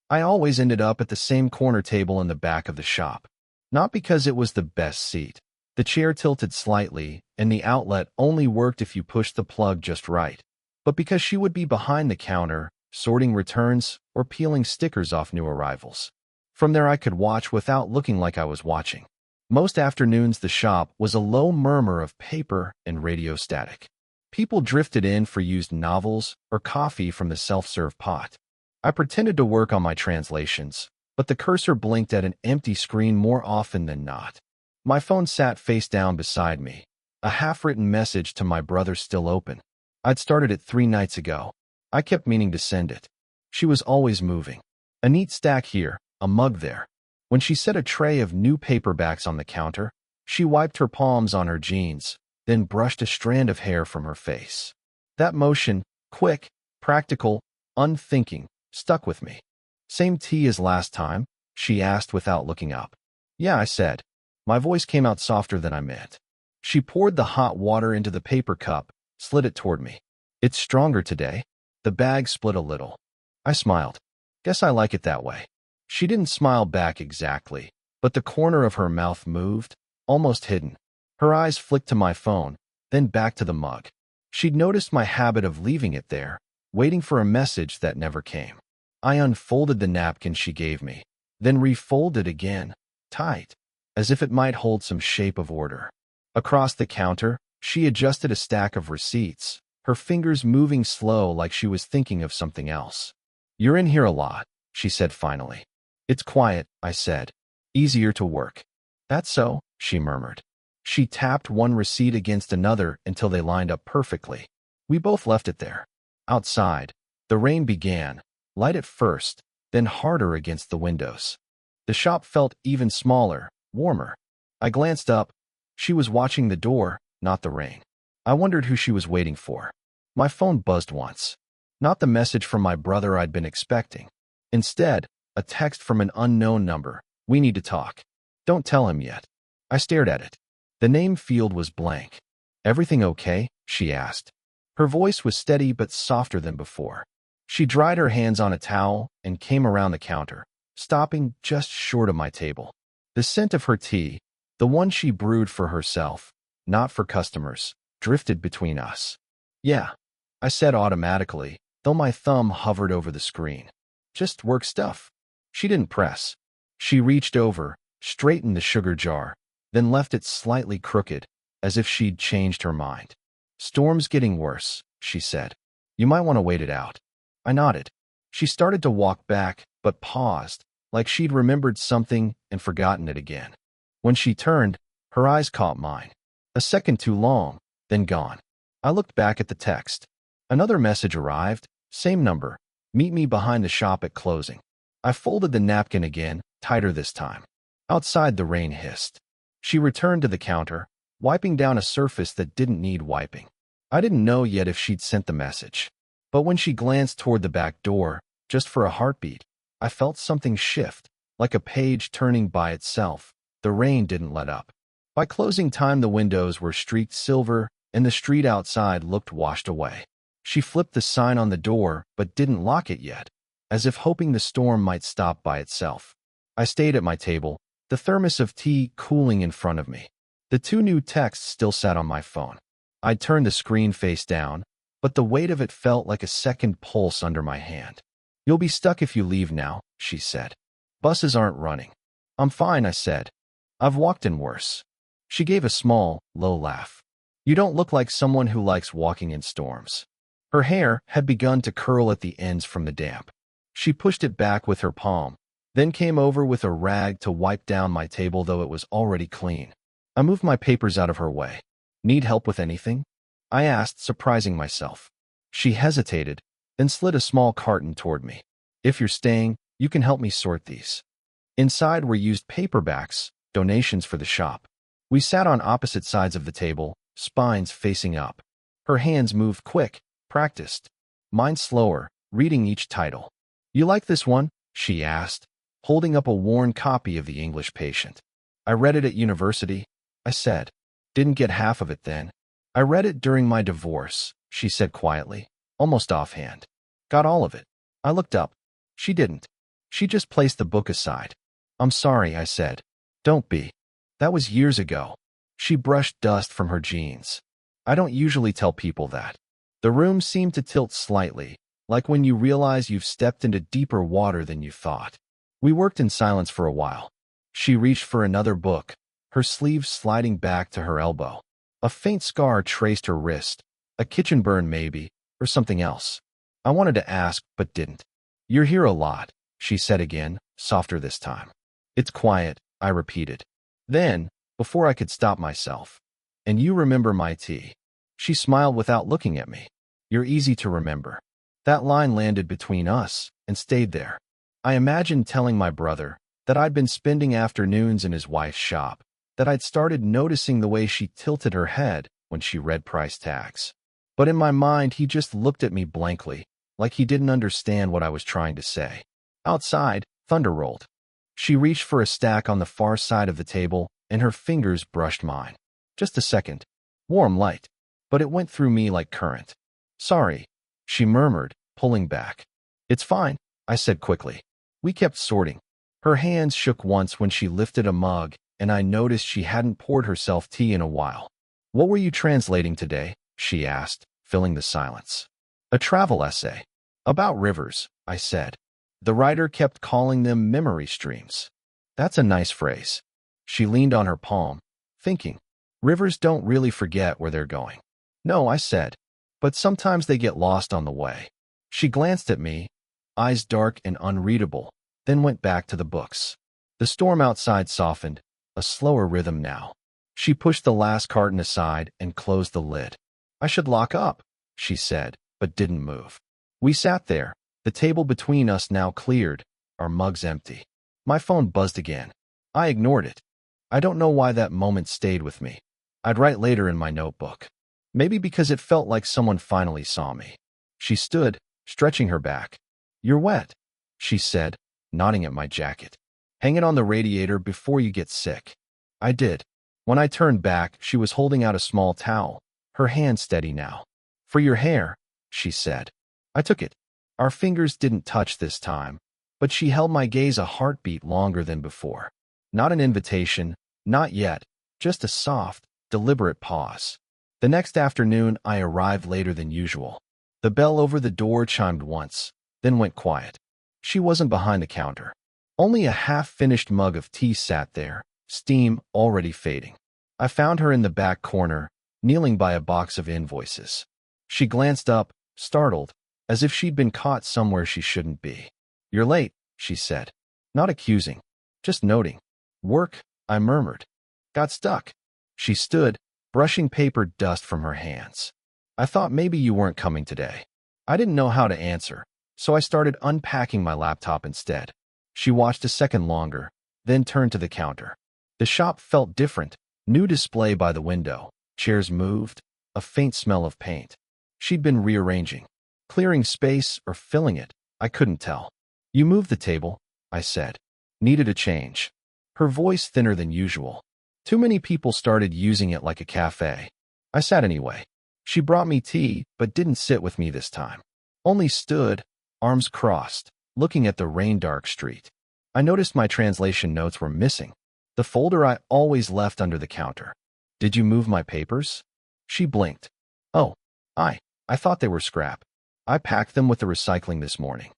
I always ended up at the same corner table in the back of the shop. Not because it was the best seat. The chair tilted slightly, and the outlet only worked if you pushed the plug just right. But because she would be behind the counter, sorting returns or peeling stickers off new arrivals. From there I could watch without looking like I was watching. Most afternoons the shop was a low murmur of paper and radio static. People drifted in for used novels or coffee from the self-serve pot. I pretended to work on my translations, but the cursor blinked at an empty screen more often than not. My phone sat face down beside me, a half-written message to my brother still open. I'd started it 3 nights ago. I kept meaning to send it. She was always moving. A neat stack here, a mug there. When she set a tray of new paperbacks on the counter, she wiped her palms on her jeans, then brushed a strand of hair from her face. That motion, quick, practical, unthinking, stuck with me. "Same tea as last time?" she asked without looking up. "Yeah," I said. My voice came out softer than I meant. She poured the hot water into the paper cup, slid it toward me. "It's stronger today." The bag split a little. I smiled. "Guess I like it that way." She didn't smile back exactly, but the corner of her mouth moved, almost hidden. Her eyes flicked to my phone, then back to the mug. She'd noticed my habit of leaving it there, waiting for a message that never came. I unfolded the napkin she gave me, then refolded again, tight, as if it might hold some shape of order. Across the counter, she adjusted a stack of receipts, her fingers moving slow like she was thinking of something else. "You're in here a lot," she said finally. "It's quiet," I said. "Easier to work." "That's so," she murmured. She tapped one receipt against another until they lined up perfectly. We both left it there. Outside, the rain began, light at first, then harder against the windows. The shop felt even smaller, warmer. I glanced up. She was watching the door, not the rain. I wondered who she was waiting for. My phone buzzed once. Not the message from my brother I'd been expecting. Instead, a text from an unknown number. "We need to talk." "Don't tell him yet." I stared at it. The name field was blank. "Everything okay?" she asked. Her voice was steady but softer than before. She dried her hands on a towel and came around the counter, stopping just short of my table. The scent of her tea, the one she brewed for herself, not for customers, drifted between us. "Yeah," I said automatically, though my thumb hovered over the screen. "Just work stuff." She didn't press. She reached over, straightened the sugar jar, then left it slightly crooked, as if she'd changed her mind. "Storm's getting worse," she said. "You might want to wait it out." I nodded. She started to walk back, but paused, like she'd remembered something and forgotten it again. When she turned, her eyes caught mine. A second too long, then gone. I looked back at the text. Another message arrived, same number. "Meet me behind the shop at closing." I folded the napkin again, tighter this time. Outside the rain hissed. She returned to the counter, wiping down a surface that didn't need wiping. I didn't know yet if she'd sent the message. But when she glanced toward the back door, just for a heartbeat, I felt something shift, like a page turning by itself. The rain didn't let up. By closing time the windows were streaked silver, and the street outside looked washed away. She flipped the sign on the door, but didn't lock it yet, as if hoping the storm might stop by itself. I stayed at my table, the thermos of tea cooling in front of me. The 2 new texts still sat on my phone. I'd turned the screen face down, but the weight of it felt like a second pulse under my hand. "You'll be stuck if you leave now," she said. "Buses aren't running." "I'm fine," I said. "I've walked in worse." She gave a small, low laugh. "You don't look like someone who likes walking in storms." Her hair had begun to curl at the ends from the damp. She pushed it back with her palm, then came over with a rag to wipe down my table though it was already clean. I moved my papers out of her way. "Need help with anything?" I asked, surprising myself. She hesitated, then slid a small carton toward me. "If you're staying, you can help me sort these." Inside were used paperbacks, donations for the shop. We sat on opposite sides of the table, spines facing up. Her hands moved quick, practiced. Mine slower, reading each title. "You like this one?" she asked, holding up a worn copy of The English Patient. "I read it at university," I said. "Didn't get half of it then." "I read it during my divorce," she said quietly, almost offhand. "Got all of it." I looked up. She didn't. She just placed the book aside. I'm sorry, I said. Don't be. That was years ago. She brushed dust from her jeans. I don't usually tell people that. The room seemed to tilt slightly, like when you realize you've stepped into deeper water than you thought. We worked in silence for a while. She reached for another book, her sleeve sliding back to her elbow. A faint scar traced her wrist. A kitchen burn maybe, or something else. I wanted to ask, but didn't. You're here a lot, she said again, softer this time. It's quiet, I repeated. Then, before I could stop myself. And you remember my tea. She smiled without looking at me. You're easy to remember. That line landed between us and stayed there. I imagined telling my brother that I'd been spending afternoons in his wife's shop, that I'd started noticing the way she tilted her head when she read price tags. But in my mind, he just looked at me blankly, like he didn't understand what I was trying to say. Outside, thunder rolled. She reached for a stack on the far side of the table, and her fingers brushed mine. Just a second. Warm light. But it went through me like current. Sorry, she murmured, pulling back. It's fine, I said quickly. We kept sorting. Her hands shook once when she lifted a mug, and I noticed she hadn't poured herself tea in a while. What were you translating today? She asked, filling the silence. A travel essay. About rivers, I said. The writer kept calling them memory streams. That's a nice phrase. She leaned on her palm, thinking. Rivers don't really forget where they're going. No, I said. But sometimes they get lost on the way. She glanced at me, eyes dark and unreadable, then went back to the books. The storm outside softened, a slower rhythm now. She pushed the last carton aside and closed the lid. I should lock up, she said, but didn't move. We sat there, the table between us now cleared, our mugs empty. My phone buzzed again. I ignored it. I don't know why that moment stayed with me. I'd write later in my notebook. Maybe because it felt like someone finally saw me. She stood, stretching her back. You're wet, she said, nodding at my jacket. Hang it on the radiator before you get sick. I did. When I turned back, she was holding out a small towel, her hand steady now. For your hair, she said. I took it. Our fingers didn't touch this time, but she held my gaze a heartbeat longer than before. Not an invitation, not yet, just a soft, deliberate pause. The next afternoon, I arrived later than usual. The bell over the door chimed once, then went quiet. She wasn't behind the counter. Only a half-finished mug of tea sat there, steam already fading. I found her in the back corner, kneeling by a box of invoices. She glanced up, startled, as if she'd been caught somewhere she shouldn't be. You're late, she said. Not accusing, just noting. Work, I murmured. Got stuck. She stood, brushing paper dust from her hands. I thought maybe you weren't coming today. I didn't know how to answer, so I started unpacking my laptop instead. She watched a second longer, then turned to the counter. The shop felt different, new display by the window, chairs moved, a faint smell of paint. She'd been rearranging, clearing space or filling it, I couldn't tell. You moved the table, I said. Needed a change. Her voice thinner than usual. Too many people started using it like a cafe. I sat anyway. She brought me tea, but didn't sit with me this time. Only stood, arms crossed, looking at the rain-dark street. I noticed my translation notes were missing. The folder I always left under the counter. Did you move my papers? She blinked. Oh, I thought they were scrap. I packed them with the recycling this morning.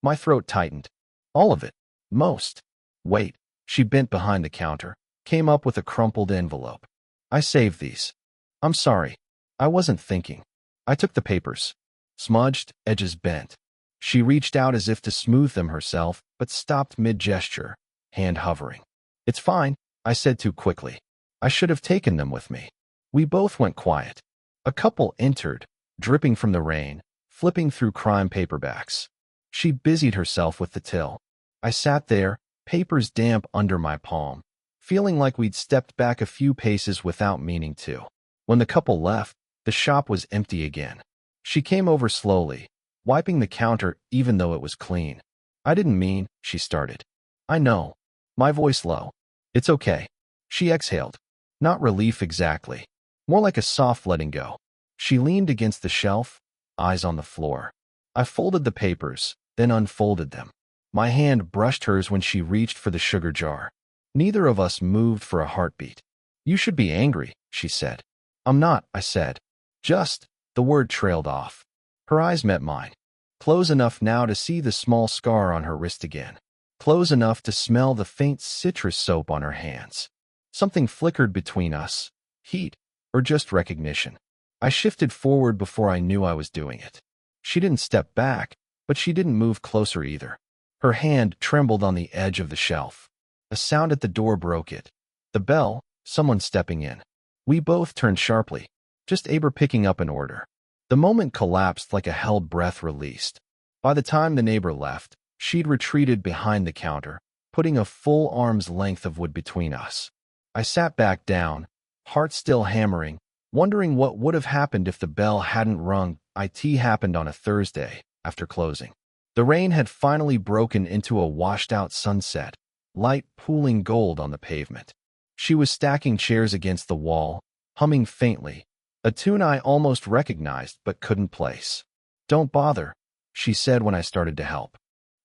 My throat tightened. All of it. Most. Wait. She bent behind the counter, came up with a crumpled envelope. I saved these. I'm sorry. I wasn't thinking. I took the papers. Smudged, edges bent. She reached out as if to smooth them herself, but stopped mid-gesture, hand hovering. It's fine, I said too quickly. I should have taken them with me. We both went quiet. A couple entered, dripping from the rain, flipping through crime paperbacks. She busied herself with the till. I sat there, papers damp under my palm, feeling like we'd stepped back a few paces without meaning to. When the couple left, the shop was empty again. She came over slowly, wiping the counter even though it was clean. I didn't mean, she started. I know. My voice low. It's okay. She exhaled. Not relief exactly. More like a soft letting go. She leaned against the shelf, eyes on the floor. I folded the papers, then unfolded them. My hand brushed hers when she reached for the sugar jar. Neither of us moved for a heartbeat. "You should be angry," she said. "I'm not," I said. "Just," the word trailed off. Her eyes met mine. Close enough now to see the small scar on her wrist again. Close enough to smell the faint citrus soap on her hands. Something flickered between us. Heat, or just recognition. I shifted forward before I knew I was doing it. She didn't step back, but she didn't move closer either. Her hand trembled on the edge of the shelf. A sound at the door broke it. The bell, someone stepping in. We both turned sharply, just Aber picking up an order. The moment collapsed like a held breath released. By the time the neighbor left, she'd retreated behind the counter, putting a full arm's length of wood between us. I sat back down, heart still hammering, wondering what would have happened if the bell hadn't rung. It happened on a Thursday, after closing. The rain had finally broken into a washed-out sunset, light pooling gold on the pavement. She was stacking chairs against the wall, humming faintly, a tune I almost recognized but couldn't place. "Don't bother," she said when I started to help.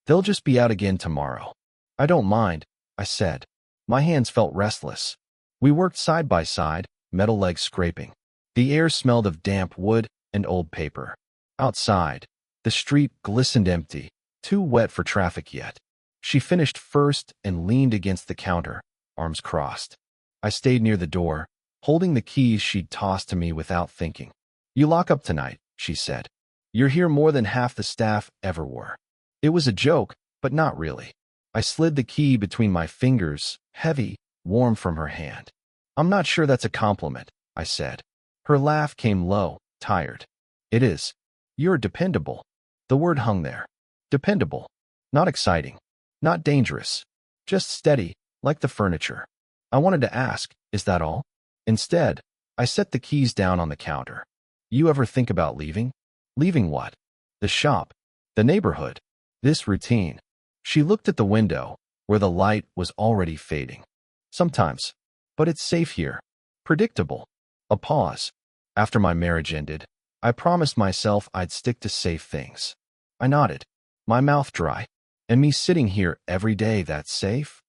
"They'll just be out again tomorrow." "I don't mind," I said. My hands felt restless. We worked side by side, metal legs scraping. The air smelled of damp wood and old paper. Outside, the street glistened empty, too wet for traffic yet. She finished first and leaned against the counter, arms crossed. I stayed near the door, holding the keys she'd tossed to me without thinking. "You lock up tonight," she said. "You're here more than half the staff ever were." It was a joke, but not really. I slid the key between my fingers, heavy, warm from her hand. "I'm not sure that's a compliment," I said. Her laugh came low, tired. "It is. You're dependable." The word hung there. Dependable. Not exciting. Not dangerous. Just steady, like the furniture. I wanted to ask, "Is that all?" Instead, I set the keys down on the counter. "You ever think about leaving?" "Leaving what?" "The shop. The neighborhood. This routine." She looked at the window, where the light was already fading. "Sometimes. But it's safe here. Predictable." A pause. "After my marriage ended, I promised myself I'd stick to safe things." I nodded, my mouth dry. "And me sitting here every day, that's safe?"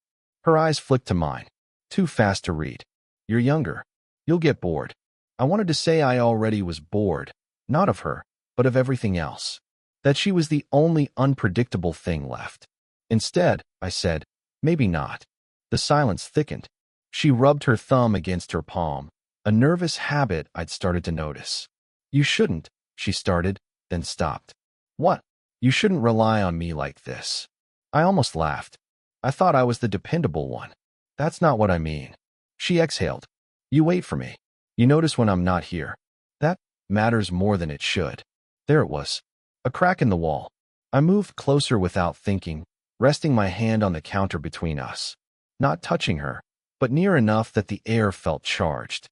Her eyes flicked to mine. Too fast to read. "You're younger. You'll get bored." I wanted to say I already was bored, not of her, but of everything else. That she was the only unpredictable thing left. Instead, I said, "Maybe not." The silence thickened. She rubbed her thumb against her palm, a nervous habit I'd started to notice. "You shouldn't," she started, then stopped. "What?" "You shouldn't rely on me like this." I almost laughed. I thought I was the dependable one. "That's not what I mean." She exhaled. "You wait for me. You notice when I'm not here. That matters more than it should." There it was. A crack in the wall. I moved closer without thinking, resting my hand on the counter between us. Not touching her, but near enough that the air felt charged.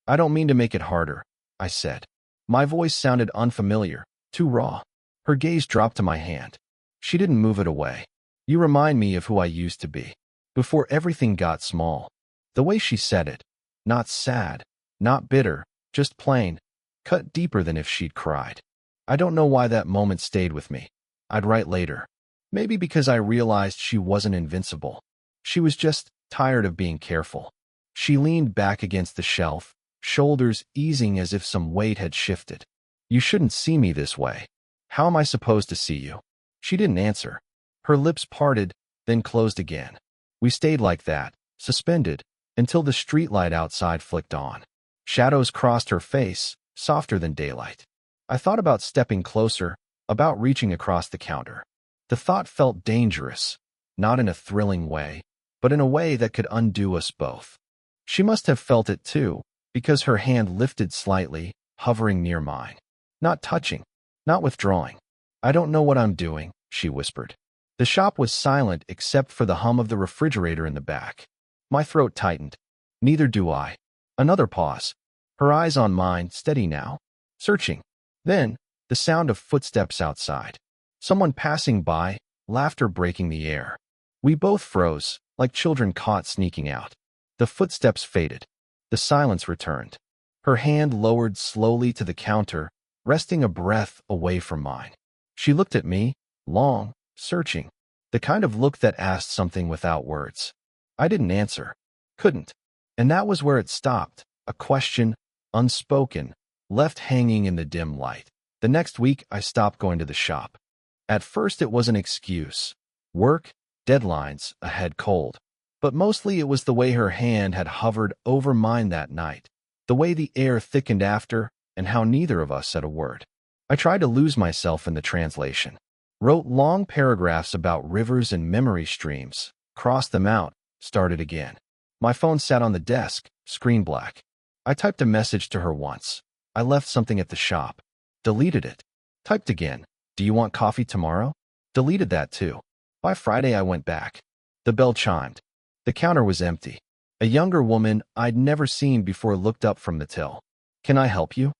"I don't mean to make it harder," I said. My voice sounded unfamiliar, too raw. Her gaze dropped to my hand. She didn't move it away. "You remind me of who I used to be, before everything got small." The way she said it, not sad, not bitter, just plain, cut deeper than if she'd cried. I don't know why that moment stayed with me. I'd write later. Maybe because I realized she wasn't invincible. She was just tired of being careful. She leaned back against the shelf, shoulders easing as if some weight had shifted. "You shouldn't see me this way. How am I supposed to see you?" She didn't answer. Her lips parted, then closed again. We stayed like that, suspended, until the streetlight outside flicked on. Shadows crossed her face, softer than daylight. I thought about stepping closer, about reaching across the counter. The thought felt dangerous, not in a thrilling way, but in a way that could undo us both. She must have felt it too, because her hand lifted slightly, hovering near mine. Not touching, not withdrawing. "I don't know what I'm doing," she whispered. The shop was silent except for the hum of the refrigerator in the back. My throat tightened. "Neither do I." Another pause. Her eyes on mine, steady now, searching. Then, the sound of footsteps outside. Someone passing by, laughter breaking the air. We both froze, like children caught sneaking out. The footsteps faded. The silence returned. Her hand lowered slowly to the counter, resting a breath away from mine. She looked at me, long, searching. The kind of look that asked something without words. I didn't answer. Couldn't. And that was where it stopped. A question, unspoken, left hanging in the dim light. The next week, I stopped going to the shop. At first, it was an excuse. Work, deadlines, a head cold. But mostly it was the way her hand had hovered over mine that night, the way the air thickened after, and how neither of us said a word. I tried to lose myself in the translation. Wrote long paragraphs about rivers and memory streams, crossed them out, started again. My phone sat on the desk, screen black. I typed a message to her once. I left something at the shop. Deleted it. Typed again. Do you want coffee tomorrow? Deleted that too. By Friday, I went back. The bell chimed. The counter was empty. A younger woman I'd never seen before looked up from the till. Can I help you?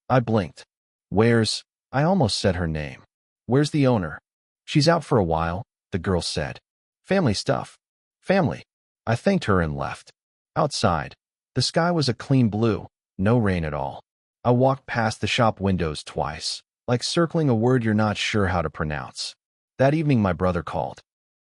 I blinked. I almost said her name. Where's the owner? She's out for a while, the girl said. Family stuff. Family. I thanked her and left. Outside, the sky was a clean blue, no rain at all. I walked past the shop windows twice, like circling a word you're not sure how to pronounce. That evening my brother called.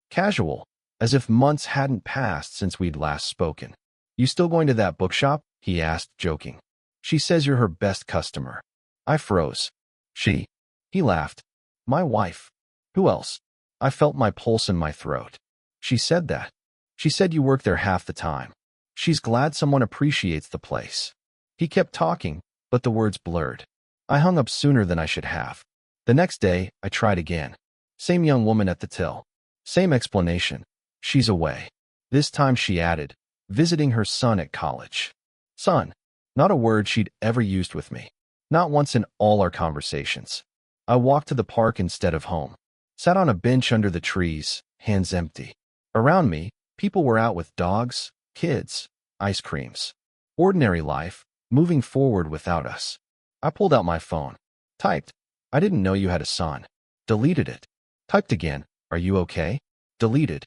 Casual, as if months hadn't passed since we'd last spoken. You still going to that bookshop? He asked, joking. She says you're her best customer. I froze. She. He laughed. My wife. Who else? I felt my pulse in my throat. She said that. She said you work there half the time. She's glad someone appreciates the place. He kept talking, but the words blurred. I hung up sooner than I should have. The next day, I tried again. Same young woman at the till. Same explanation. She's away. This time she added, visiting her son at college. Son. Not a word she'd ever used with me. Not once in all our conversations. I walked to the park instead of home. Sat on a bench under the trees, hands empty. Around me, people were out with dogs, kids, ice creams. Ordinary life, moving forward without us. I pulled out my phone. Typed. I didn't know you had a son. Deleted it. Typed again. Are you okay? Deleted.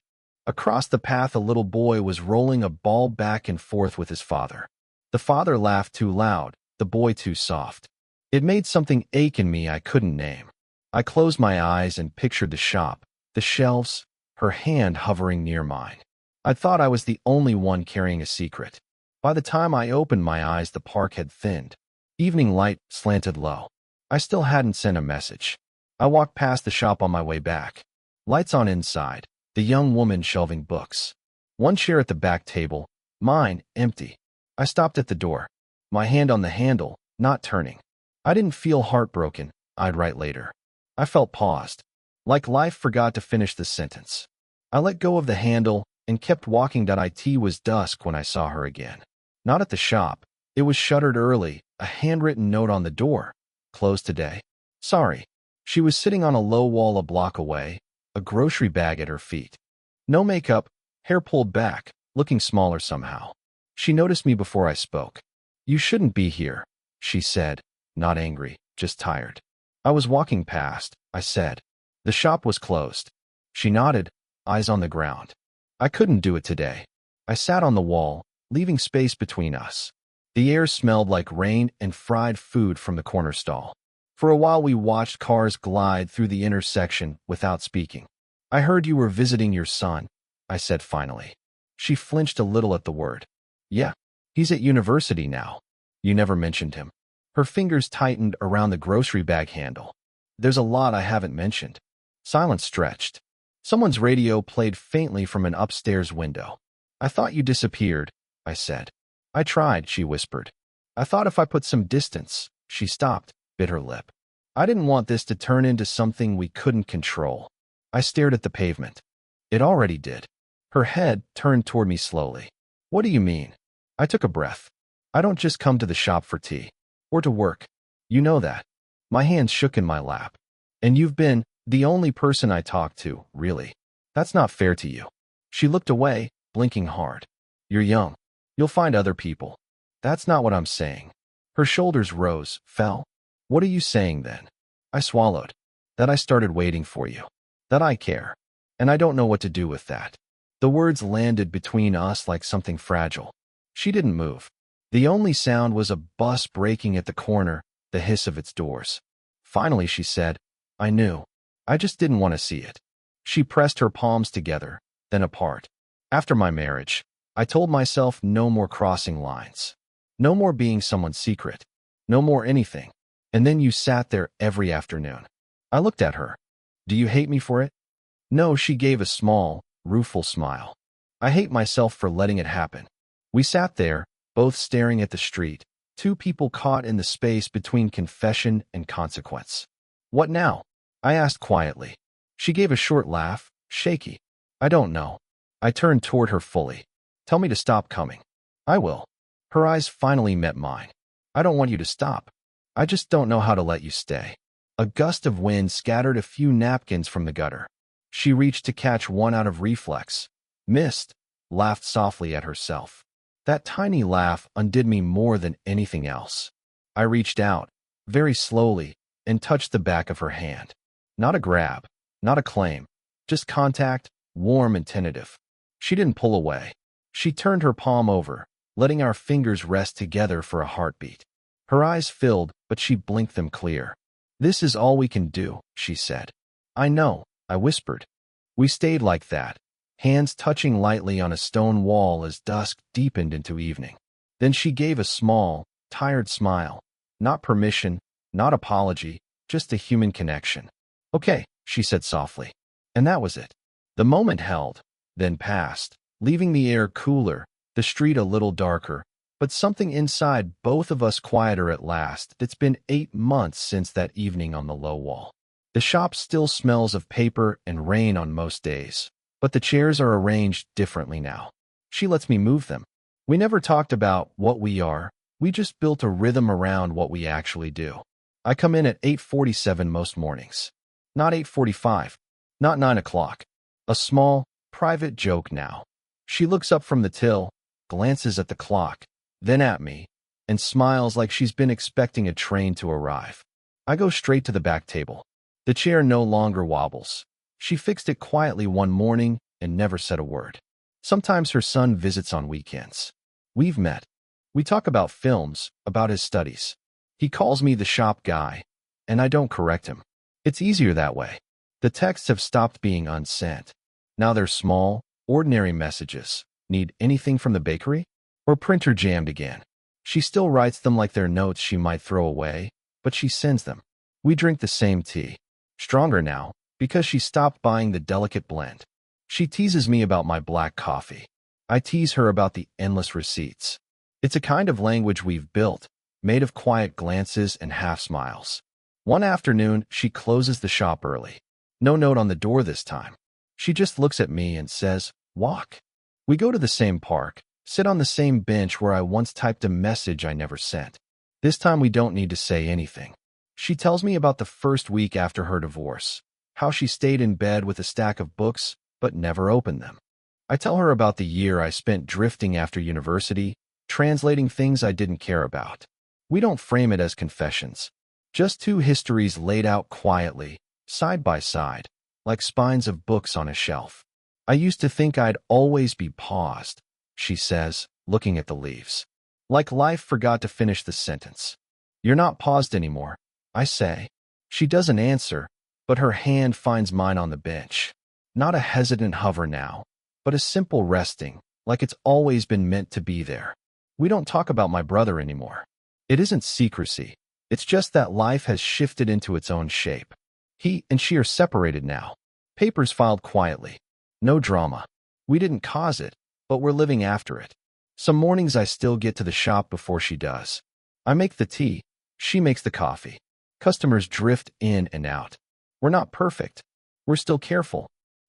Across the path, a little boy was rolling a ball back and forth with his father. The father laughed too loud, the boy too soft. It made something ache in me I couldn't name. I closed my eyes and pictured the shop, the shelves, her hand hovering near mine. I thought I was the only one carrying a secret. By the time I opened my eyes, the park had thinned. Evening light slanted low. I still hadn't sent a message. I walked past the shop on my way back. Lights on inside, the young woman shelving books. One chair at the back table, mine empty. I stopped at the door, my hand on the handle, not turning. I didn't feel heartbroken, I'd write later. I felt paused, like life forgot to finish the sentence. I let go of the handle and kept walking. It was dusk when I saw her again. Not at the shop. It was shuttered early, a handwritten note on the door. Closed today. Sorry. She was sitting on a low wall a block away, a grocery bag at her feet. No makeup, hair pulled back, looking smaller somehow. She noticed me before I spoke. You shouldn't be here, she said, not angry, just tired. I was walking past, I said. The shop was closed. She nodded, eyes on the ground. I couldn't do it today. I sat on the wall, leaving space between us. The air smelled like rain and fried food from the corner stall. For a while we watched cars glide through the intersection without speaking. I heard you were visiting your son, I said finally. She flinched a little at the word. Yeah, he's at university now. You never mentioned him. Her fingers tightened around the grocery bag handle. There's a lot I haven't mentioned. Silence stretched. Someone's radio played faintly from an upstairs window. I thought you disappeared, I said. I tried, she whispered. I thought if I put some distance. She stopped, bit her lip. I didn't want this to turn into something we couldn't control. I stared at the pavement. It already did. Her head turned toward me slowly. What do you mean? I took a breath. I don't just come to the shop for tea. Or to work. You know that. My hands shook in my lap. And you've been the only person I talk to, really. That's not fair to you. She looked away, blinking hard. You're young. You'll find other people. That's not what I'm saying. Her shoulders rose, fell. What are you saying then? I swallowed. That I started waiting for you. That I care. And I don't know what to do with that. The words landed between us like something fragile. She didn't move. The only sound was a bus braking at the corner, the hiss of its doors. Finally, she said, I knew. I just didn't want to see it. She pressed her palms together, then apart. After my marriage, I told myself no more crossing lines. No more being someone's secret. No more anything. And then you sat there every afternoon. I looked at her. Do you hate me for it? No, she gave a small, rueful smile. I hate myself for letting it happen. We sat there, both staring at the street, two people caught in the space between confession and consequence. What now? I asked quietly. She gave a short laugh, shaky. I don't know. I turned toward her fully. Tell me to stop coming. I will. Her eyes finally met mine. I don't want you to stop. I just don't know how to let you stay. A gust of wind scattered a few napkins from the gutter. She reached to catch one out of reflex. Missed. Laughed softly at herself. That tiny laugh undid me more than anything else. I reached out, very slowly, and touched the back of her hand. Not a grab, not a claim, just contact, warm and tentative. She didn't pull away. She turned her palm over, letting our fingers rest together for a heartbeat. Her eyes filled, but she blinked them clear. This is all we can do, she said. I know, I whispered. We stayed like that, hands touching lightly on a stone wall as dusk deepened into evening. Then she gave a small, tired smile. Not permission, not apology, just a human connection. Okay, she said softly. And that was it. The moment held, then passed, leaving the air cooler, the street a little darker, but something inside both of us quieter at last. It's been 8 months since that evening on the low wall. The shop still smells of paper and rain on most days, but the chairs are arranged differently now. She lets me move them. We never talked about what we are. We just built a rhythm around what we actually do. I come in at 8:47 most mornings. Not 8:45. Not 9 o'clock. A small, private joke now. She looks up from the till, glances at the clock, then at me, and smiles like she's been expecting a train to arrive. I go straight to the back table. The chair no longer wobbles. She fixed it quietly one morning and never said a word. Sometimes her son visits on weekends. We've met. We talk about films, about his studies. He calls me the shop guy, and I don't correct him. It's easier that way. The texts have stopped being unsent. Now they're small, ordinary messages. Need anything from the bakery? Or printer jammed again. She still writes them like they're notes she might throw away, but she sends them. We drink the same tea. Stronger now, because she stopped buying the delicate blend. She teases me about my black coffee. I tease her about the endless receipts. It's a kind of language we've built, made of quiet glances and half smiles. One afternoon, she closes the shop early. No note on the door this time. She just looks at me and says, walk. We go to the same park, sit on the same bench where I once typed a message I never sent. This time we don't need to say anything. She tells me about the first week after her divorce, how she stayed in bed with a stack of books but never opened them. I tell her about the year I spent drifting after university, translating things I didn't care about. We don't frame it as confessions, just two histories laid out quietly, side by side, like spines of books on a shelf. I used to think I'd always be paused, she says, looking at the leaves. Like life forgot to finish the sentence. You're not paused anymore, I say. She doesn't answer, but her hand finds mine on the bench. Not a hesitant hover now, but a simple resting, like it's always been meant to be there. We don't talk about my brother anymore. It isn't secrecy. It's just that life has shifted into its own shape. He and she are separated now. Papers filed quietly. No drama. We didn't cause it, but we're living after it. Some mornings I still get to the shop before she does. I make the tea. She makes the coffee. Customers drift in and out. We're not perfect. We're still careful.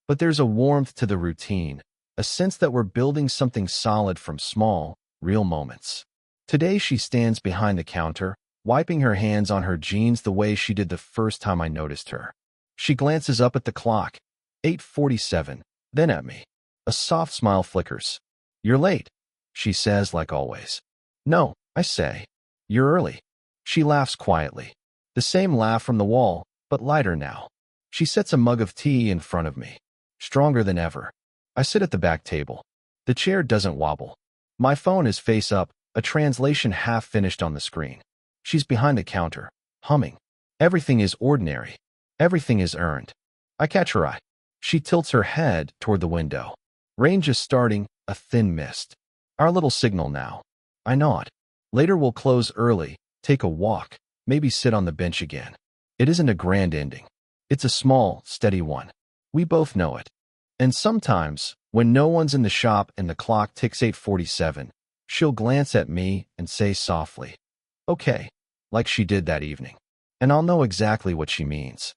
But there's a warmth to the routine, a sense that we're building something solid from small, real moments. Today she stands behind the counter, wiping her hands on her jeans the way she did the first time I noticed her. She glances up at the clock, 8:47, then at me. A soft smile flickers. You're late, she says like always. No, I say. You're early. She laughs quietly. The same laugh from the wall, but lighter now. She sets a mug of tea in front of me. Stronger than ever. I sit at the back table. The chair doesn't wobble. My phone is face up, a translation half finished on the screen. She's behind the counter, humming. Everything is ordinary. Everything is earned. I catch her eye. She tilts her head toward the window. Rain just starting, a thin mist. Our little signal now. I nod. Later we'll close early, take a walk, maybe sit on the bench again. It isn't a grand ending. It's a small, steady one. We both know it. And sometimes, when no one's in the shop and the clock ticks 8:47, she'll glance at me and say softly, "Okay," like she did that evening. And I'll know exactly what she means.